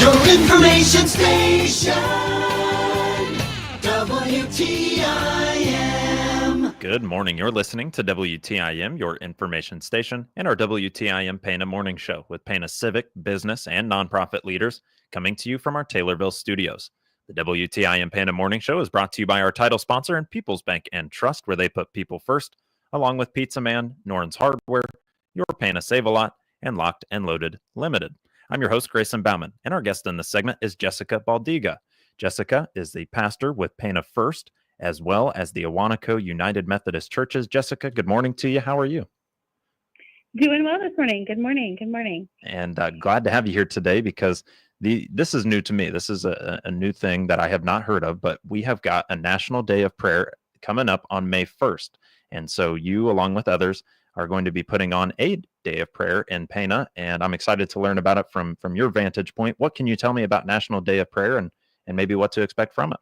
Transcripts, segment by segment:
Your information station, WTIM. Good morning. You're listening to WTIM, your information station, and our WTIM Pana morning show with Pana civic, business, and nonprofit leaders coming to you from our Taylorville studios. The WTIM Pana morning show is brought to you by our title sponsor and People's Bank and Trust, where they put people first, along with Pizza Man, Norton's Hardware, Your Pana Save-A-Lot, and Locked and Loaded Limited. I'm your host, Grayson Bauman, and our guest in this segment is Jessica Baldiga. Jessica is the pastor with Pana First, as well as the Awanaco United Methodist Churches. Jessica, good morning to you. How are you? Doing well this morning. Good morning. Good morning. And glad to have you here today because this is new to me. This is a new thing that I have not heard of, but we have got a National Day of Prayer coming up on May 1st. And so you, along with others, are going to be putting on a day of prayer in Pana, and I'm excited to learn about it from your vantage point. What can you tell me about National Day of Prayer and maybe what to expect from it?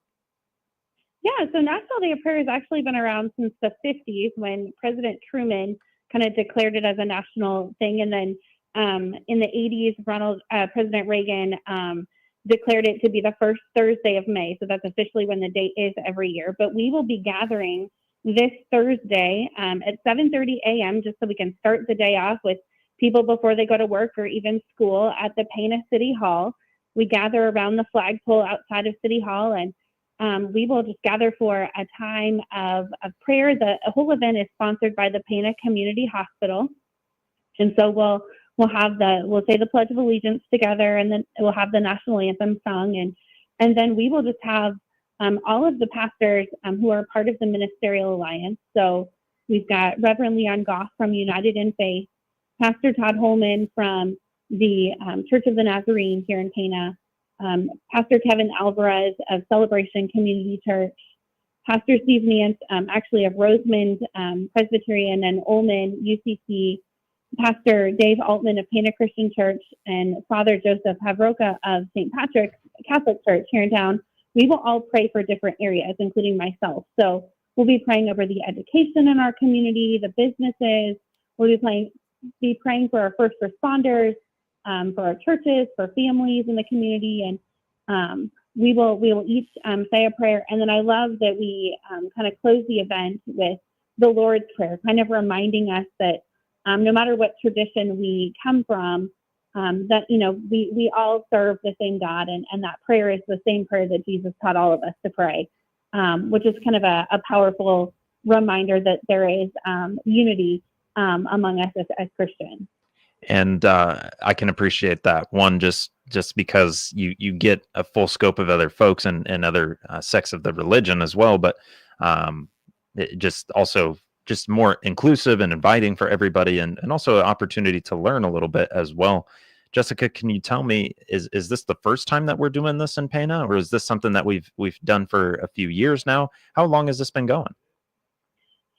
Yeah, so National Day of Prayer has actually been around since the 50s when President Truman kind of declared it as a national thing. And then in the 80s, President Reagan declared it to be the first Thursday of May. So that's officially when the date is every year. But we will be gathering this Thursday at 7:30 a.m. just so we can start the day off with people before they go to work or even school at the Pana City Hall. We gather around the flagpole outside of City Hall, and we will just gather for a time of prayer. The whole event is sponsored by the Pana Community Hospital, and so we'll say the Pledge of Allegiance together, and then we'll have the national anthem sung, and then we will just have all of the pastors who are part of the Ministerial Alliance. So we've got Reverend Leon Goff from United in Faith, Pastor Todd Holman from the Church of the Nazarene here in Pana, Pastor Kevin Alvarez of Celebration Community Church, Pastor Steve Nance, actually of Rosemond Presbyterian and Ullman UCC, Pastor Dave Altman of Pana Christian Church, and Father Joseph Havroka of St. Patrick's Catholic Church here in town. We will all pray for different areas, including myself. So we'll be praying over the education in our community, the businesses. We'll be praying for our first responders, for our churches, for families in the community, and we will each say a prayer. And then I love that we kind of close the event with the Lord's Prayer, kind of reminding us that no matter what tradition we come from, that we all serve the same God, and that prayer is the same prayer that Jesus taught all of us to pray, which is kind of a powerful reminder that there is unity among us as Christians. And I can appreciate that. One, just because you get a full scope of other folks and other sects of the religion as well, but it just more inclusive and inviting for everybody, and also an opportunity to learn a little bit as well. Jessica, can you tell me, is this the first time that we're doing this in Pana, or is this something that we've done for a few years now? How long has this been going?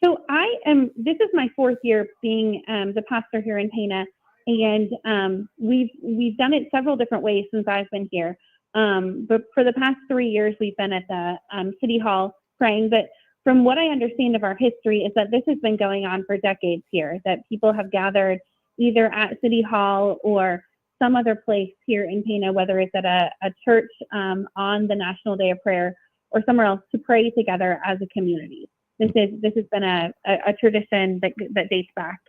So this is my fourth year being the pastor here in Pana, and we've done it several different ways since I've been here. But for the past 3 years, we've been at the City Hall praying. But from what I understand of our history is that this has been going on for decades here, that people have gathered either at City Hall or some other place here in Pana, whether it's at a church on the National Day of Prayer or somewhere else, to pray together as a community. This has been a tradition that dates back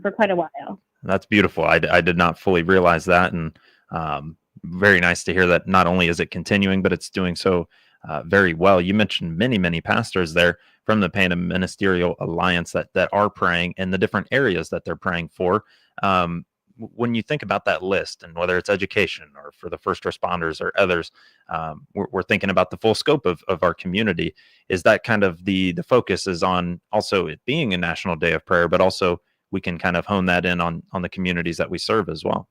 for quite a while. That's beautiful. I did not fully realize that, and very nice to hear that not only is it continuing, but it's doing so very well. You mentioned many pastors there from the Pana Ministerial Alliance that are praying in the different areas that they're praying for. When you think about that list, and whether it's education or for the first responders or others, we're thinking about the full scope of our community. Is that kind of the focus is on also it being a National Day of Prayer, but also we can kind of hone that in on the communities that we serve as well?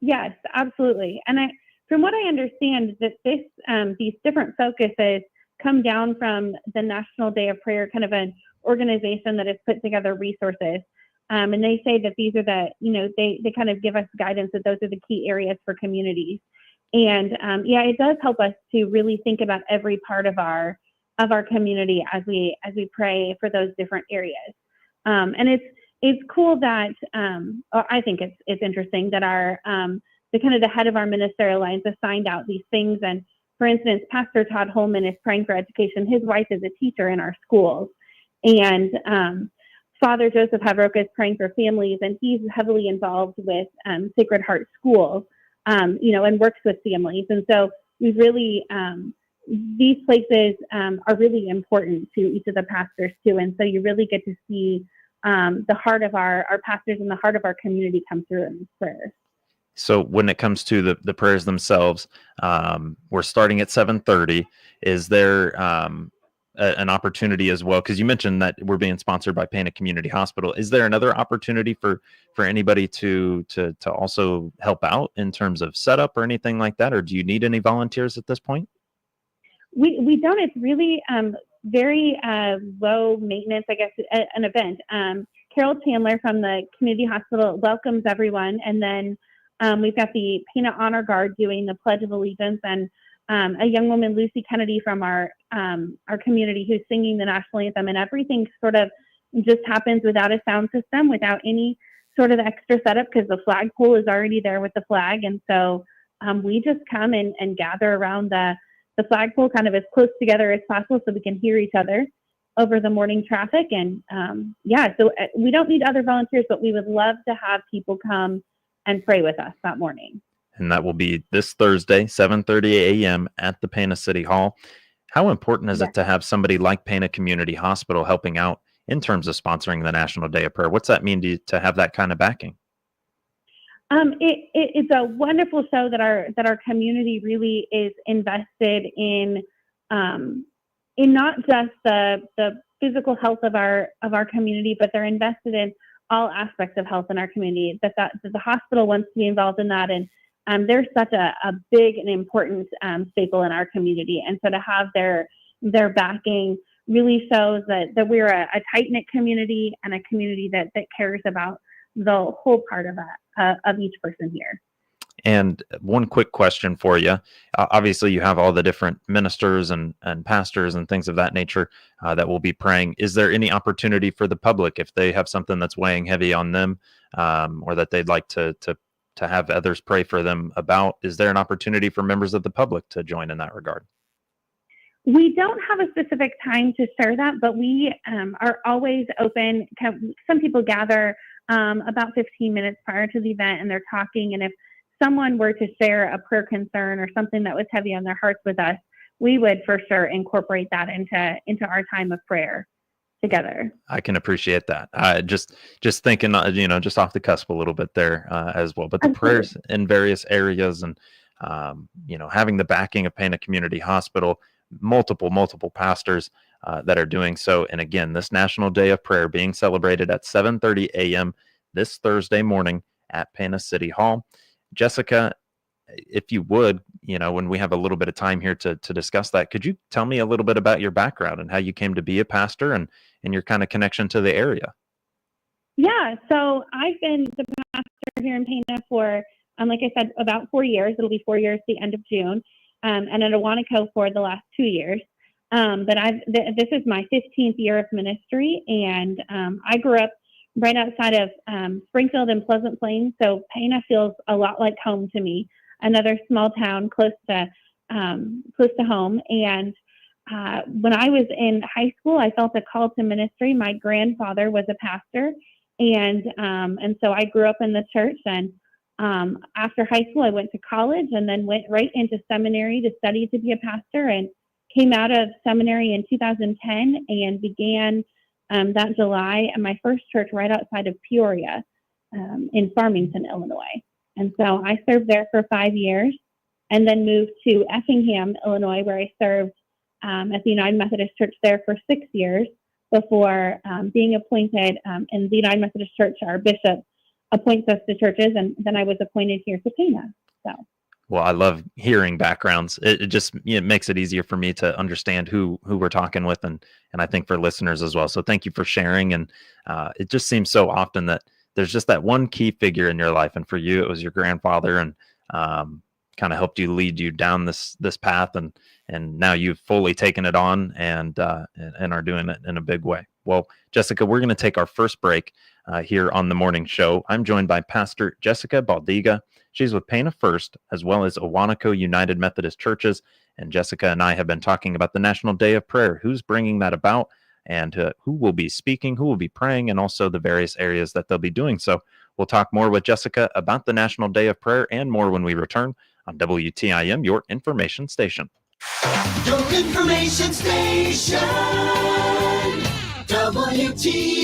Yes, absolutely. And from what I understand, that these different focuses come down from the National Day of Prayer, kind of an organization that has put together resources. And they say that these are they kind of give us guidance that those are the key areas for communities. And it does help us to really think about every part of our community as we pray for those different areas. And it's cool that I think it's interesting that our kind of the head of our ministerial lines assigned out these things. And for instance, Pastor Todd Holman is praying for education. His wife is a teacher in our schools. And Father Joseph Havroka is praying for families, and he's heavily involved with Sacred Heart Schools, and works with families. And so we've really, these places are really important to each of the pastors too. And so you really get to see the heart of our pastors and the heart of our community come through in these prayers. So when it comes to the prayers themselves, we're starting at 7:30. Is there an opportunity as well? Because you mentioned that we're being sponsored by Pana Community Hospital. Is there another opportunity for anybody to also help out in terms of setup or anything like that? Or do you need any volunteers at this point? We don't. It's really very low maintenance, I guess, an event. Carol Chandler from the community hospital welcomes everyone. And then we've got the Pana Honor Guard doing the Pledge of Allegiance, and a young woman, Lucy Kennedy, from our community, who's singing the national anthem. And everything sort of just happens without a sound system, without any sort of extra setup, because the flagpole is already there with the flag. And so we just come and gather around the flagpole kind of as close together as possible so we can hear each other over the morning traffic. And so we don't need other volunteers, but we would love to have people come and pray with us that morning. And that will be this Thursday, 7:30 a.m. at the Pana City Hall. How important is it to have somebody like Pana Community Hospital helping out in terms of sponsoring the National Day of Prayer? What's that mean to have that kind of backing? It's a wonderful show that our community really is invested in not just the physical health of our community, but they're invested in all aspects of health in our community. That the hospital wants to be involved in that, and they're such a big and important staple in our community. And so to have their backing really shows that we're a tight-knit community, and a community that cares about the whole part of each person here. And one quick question for you. Obviously, you have all the different ministers and pastors and things of that nature that will be praying. Is there any opportunity for the public, if they have something that's weighing heavy on them, or that they'd like to have others pray for them about? Is there an opportunity for members of the public to join in that regard? We don't have a specific time to share that, but we are always open. Some people gather about 15 minutes prior to the event, and they're talking. And if someone were to share a prayer concern or something that was heavy on their hearts with us, we would for sure incorporate that into our time of prayer together. I can appreciate that. Just thinking, just off the cusp a little bit there as well. But the prayers in various areas, and having the backing of Pana Community Hospital, multiple pastors that are doing so. And again, this National Day of Prayer being celebrated at 7:30 a.m. this Thursday morning at Pana City Hall. Jessica, if you would, when we have a little bit of time here to discuss that, could you tell me a little bit about your background and how you came to be a pastor and your kind of connection to the area? Yeah, so I've been the pastor here in Pana for, like I said, about 4 years. It'll be 4 years at the end of June, and at Awanico for the last 2 years. But this is my 15th year of ministry, and I grew up right outside of Springfield and Pleasant Plains, so Pana feels a lot like home to me. Another small town close to home. And when I was in high school, I felt a call to ministry. My grandfather was a pastor, and so I grew up in the church. And after high school, I went to college, and then went right into seminary to study to be a pastor, and came out of seminary in 2010 and began that July at my first church right outside of Peoria in Farmington, Illinois. And so I served there for 5 years, and then moved to Effingham, Illinois, where I served at the United Methodist Church there for 6 years before being appointed in the United Methodist Church. Our bishop appoints us to churches, and then I was appointed here to Pana. So. Well, I love hearing backgrounds. It just makes it easier for me to understand who we're talking with, and I think for listeners as well. So thank you for sharing. And it just seems so often that there's just that one key figure in your life, and for you, it was your grandfather. And kind of helped you lead you down this path, and now you've fully taken it on and are doing it in a big way. Well, Jessica, we're going to take our first break here on the morning show. I'm joined by Pastor Jessica Baldiga. She's with Pana First, as well as Owanaco United Methodist Churches. And Jessica and I have been talking about the National Day of Prayer, who's bringing that about, and who will be speaking, who will be praying, and also the various areas that they'll be doing. So we'll talk more with Jessica about the National Day of Prayer and more when we return on WTIM, your information station. Your information station, WTIM.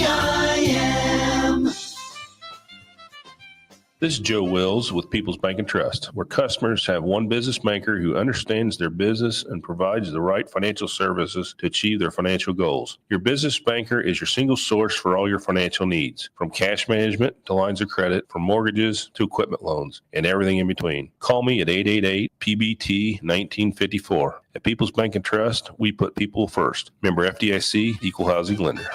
This is Joe Wills with People's Bank and Trust, where customers have one business banker who understands their business and provides the right financial services to achieve their financial goals. Your business banker is your single source for all your financial needs, from cash management to lines of credit, from mortgages to equipment loans, and everything in between. Call me at 888-PBT-1954. At People's Bank and Trust, we put people first. Member FDIC, Equal Housing Lender.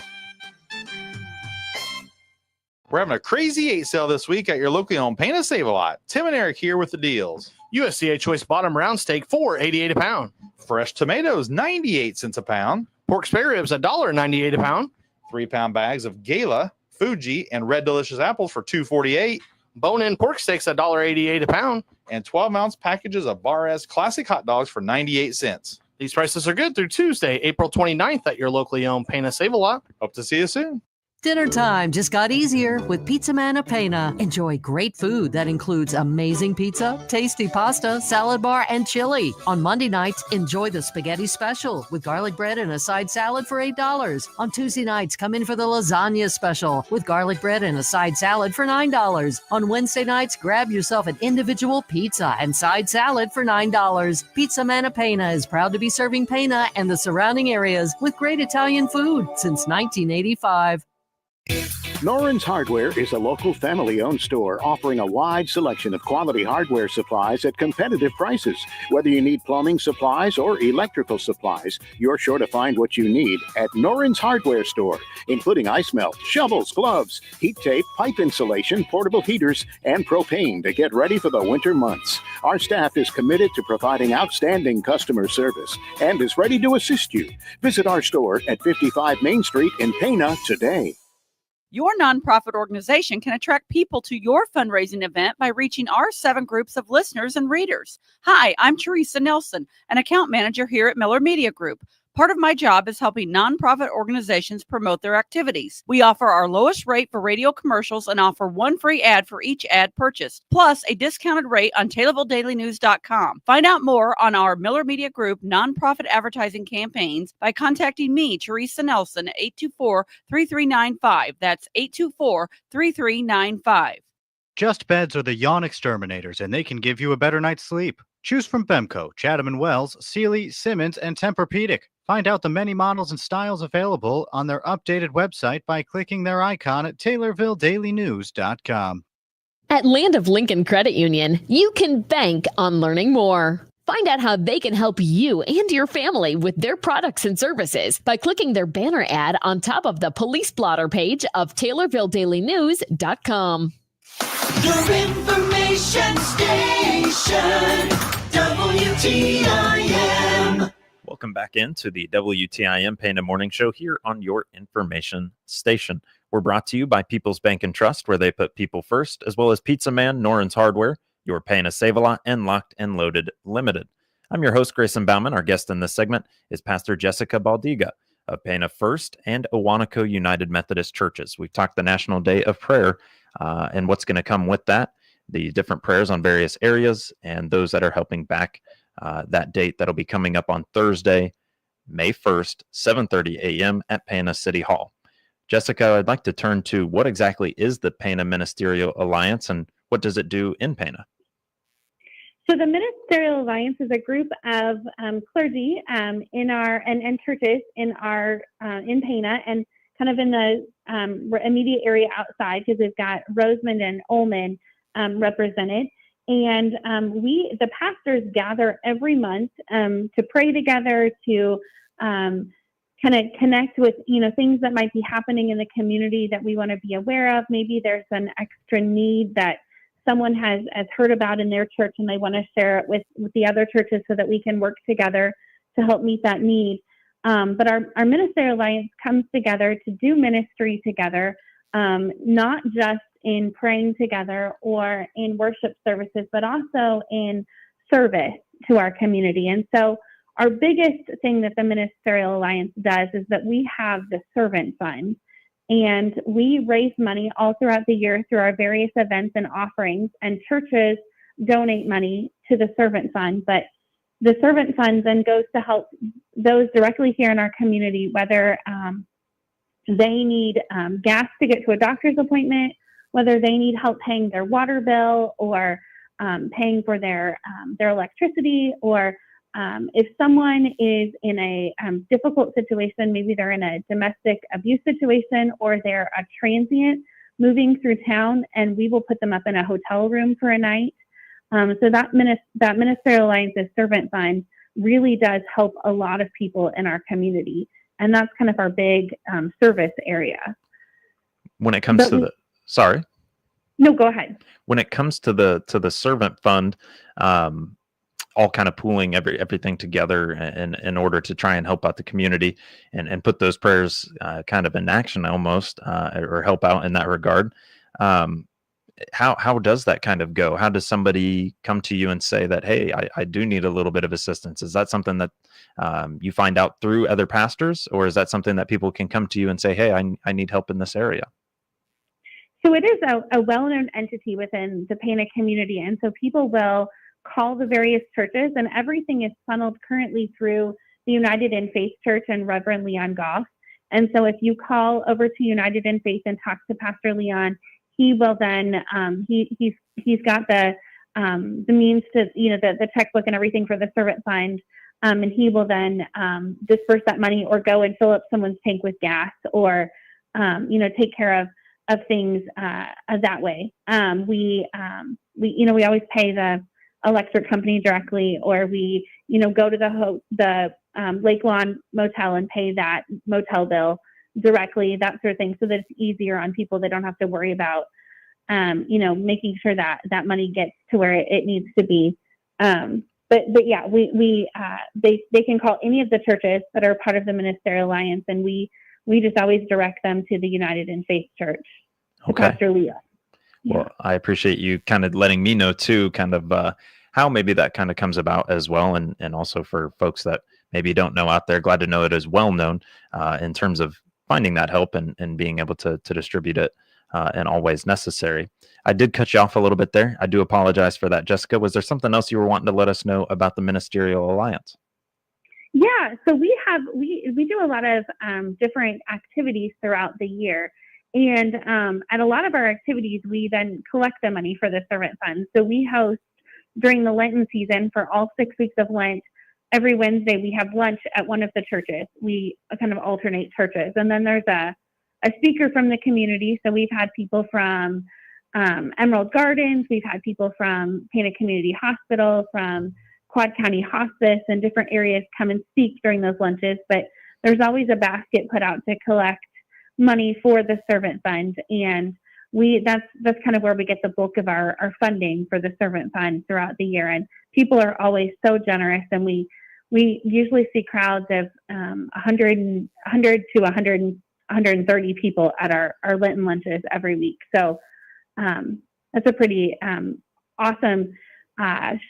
We're having a crazy 8 sale this week at your locally owned Pana Save a Lot. Tim and Eric here with the deals. USDA Choice Bottom Round Steak, $4.88 a pound. Fresh tomatoes, 98 cents a pound. Pork spare ribs, $1.98 a pound. 3-pound bags of Gala, Fuji, and Red Delicious apples for $2.48. Bone-in pork steaks, $1.88 a pound. And 12-ounce packages of Barres Classic hot dogs for 98 cents. These prices are good through Tuesday, April 29th at your locally owned Pana Save a Lot. Hope to see you soon. Dinner time just got easier with Pizza Man Pana. Enjoy great food that includes amazing pizza, tasty pasta, salad bar, and chili. On Monday nights, enjoy the spaghetti special with garlic bread and a side salad for $8. On Tuesday nights, come in for the lasagna special with garlic bread and a side salad for $9. On Wednesday nights, grab yourself an individual pizza and side salad for $9. Pizza Man Pana is proud to be serving Pana and the surrounding areas with great Italian food since 1985. Noren's Hardware is a local family-owned store offering a wide selection of quality hardware supplies at competitive prices. Whether you need plumbing supplies or electrical supplies, you're sure to find what you need at Noren's Hardware Store, including ice melt, shovels, gloves, heat tape, pipe insulation, portable heaters, and propane to get ready for the winter months. Our staff is committed to providing outstanding customer service and is ready to assist you. Visit our store at 55 Main Street in Pana today. Your nonprofit organization can attract people to your fundraising event by reaching our 7 groups of listeners and readers. Hi, I'm Teresa Nelson, an account manager here at Miller Media Group. Part of my job is helping nonprofit organizations promote their activities. We offer our lowest rate for radio commercials and offer 1 free ad for each ad purchased, plus a discounted rate on TaylorvilleDailyNews.com. Find out more on our Miller Media Group nonprofit advertising campaigns by contacting me, Teresa Nelson, at 824-3395. That's 824-3395. Just Beds are the yawn exterminators, and they can give you a better night's sleep. Choose from Bemco, Chatham & Wells, Sealy, Simmons, and Tempur-Pedic. Find out the many models and styles available on their updated website by clicking their icon at TaylorvilleDailyNews.com. At Land of Lincoln Credit Union, you can bank on learning more. Find out how they can help you and your family with their products and services by clicking their banner ad on top of the police blotter page of TaylorvilleDailyNews.com. Your information station, WTIM. Welcome back into the WTIM Pana Morning Show here on your information station. We're brought to you by People's Bank and Trust, where they put people first, as well as Pizza Man, Noren's Hardware, your Pana Save a Lot, and Locked and Loaded Limited. I'm your host, Grayson Bauman. Our guest in this segment is Pastor Jessica Baldiga of Pana First and Owanaco United Methodist Churches. We've talked the National Day of Prayer and what's going to come with that, the different prayers on various areas, and those that are helping back that date that'll be coming up on Thursday, May 1st, 7:30 a.m. at Pana City Hall. Jessica, I'd like to turn to what exactly is the Pana Ministerial Alliance and what does it do in Pana? So the Ministerial Alliance is a group of clergy in our and churches in our in Pana and kind of in the immediate area outside, because we've got Rosemond and Ullman represented. And the pastors gather every month to pray together, to kind of connect with, things that might be happening in the community that we want to be aware of. Maybe there's an extra need that someone has heard about in their church and they want to share it with the other churches so that we can work together to help meet that need. But our Ministerial Alliance comes together to do ministry together, not just in praying together or in worship services, but also in service to our community. And so our biggest thing that the Ministerial Alliance does is that we have the Servant Fund, and we raise money all throughout the year through our various events and offerings, and churches donate money to the Servant Fund. But the Servant Fund then goes to help those directly here in our community, whether they need gas to get to a doctor's appointment, whether they need help paying their water bill or paying for their electricity, or if someone is in a difficult situation, maybe they're in a domestic abuse situation or they're a transient moving through town, and we will put them up in a hotel room for a night. So that Ministerial Alliance's Servant Fund really does help a lot of people in our community, and that's kind of our big service area. When it comes to sorry. No, go ahead. When it comes to the Servant Fund, all kind of pooling everything together in order to try and help out the community and put those prayers kind of in action almost, or help out in that regard. How does that kind of go? How does somebody come to you and say that, hey, I do need a little bit of assistance? Is that something that you find out through other pastors, or is that something that people can come to you and say, hey, I need help in this area? So it is a well-known entity within the Pana community, and so people will call the various churches, and everything is funneled currently through the United in Faith Church and Reverend Leon Goff. And so if you call over to United in Faith and talk to Pastor Leon, he will then he's got the means to, the checkbook and everything for the Servant Fund, and he will then disperse that money or go and fill up someone's tank with gas, or take care of things that way. We always pay the electric company directly, or we go to the Lake Lawn Motel and pay that motel bill directly, that sort of thing, so that it's easier on people. They don't have to worry about making sure that money gets to where it needs to be. But yeah, they can call any of the churches that are part of the Ministerial Alliance, and we just always direct them to the United in Faith Church. Okay. Pastor Leon. Well, I appreciate you kind of letting me know too, kind of how maybe that kind of comes about as well. And also for folks that maybe don't know out there, glad to know it is well known in terms of finding that help and being able to distribute it in all ways necessary. I did cut you off a little bit there. I do apologize for that. Jessica, was there something else you were wanting to let us know about the Ministerial Alliance? Yeah, so we do a lot of different activities throughout the year. And at a lot of our activities, we then collect the money for the Servant Fund. So we host during the Lenten season for all 6 weeks of Lent. Every Wednesday, we have lunch at one of the churches. We kind of alternate churches. And then there's a speaker from the community. So we've had people from Emerald Gardens. We've had people from Pana Community Hospital, from Quad County Hospice, and different areas come and speak during those lunches. But there's always a basket put out to collect money for the Servant Fund, and that's kind of where we get the bulk of our funding for the Servant Fund throughout the year. And people are always so generous, and we usually see crowds of 100 to 130 people at our Lenten lunches every week. So that's a pretty awesome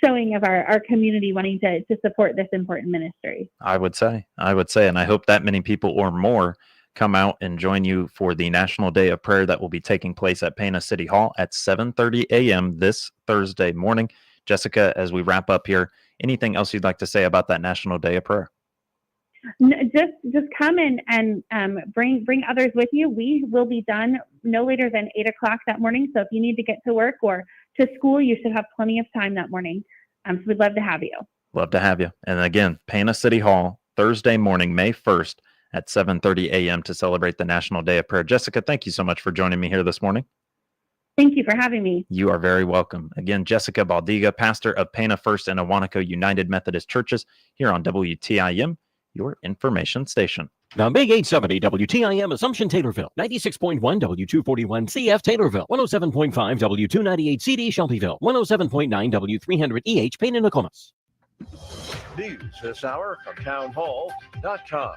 showing of our community wanting to support this important ministry. I would say, and I hope that many people or more come out and join you for the National Day of Prayer that will be taking place at Pana City Hall at 7:30 a.m. this Thursday morning. Jessica, as we wrap up here, anything else you'd like to say about that National Day of Prayer? No, just come in and bring others with you. We will be done no later than 8 o'clock that morning. So if you need to get to work or to school, you should have plenty of time that morning. So we'd love to have you. Love to have you. And again, Pana City Hall, Thursday morning, May 1st at 7:30 a.m. to celebrate the National Day of Prayer. Jessica, thank you so much for joining me here this morning. Thank you for having me. You are very welcome. Again, Jessica Baldiga, pastor of Pana First and Awanako United Methodist Churches here on WTIM, your information station. The Big 870 WTIM Assumption Taylorville, 96.1 W241 CF Taylorville, 107.5 W298 CD Shelbyville, 107.9 W300 EH Payne and Nokomis. News this hour from townhall.com.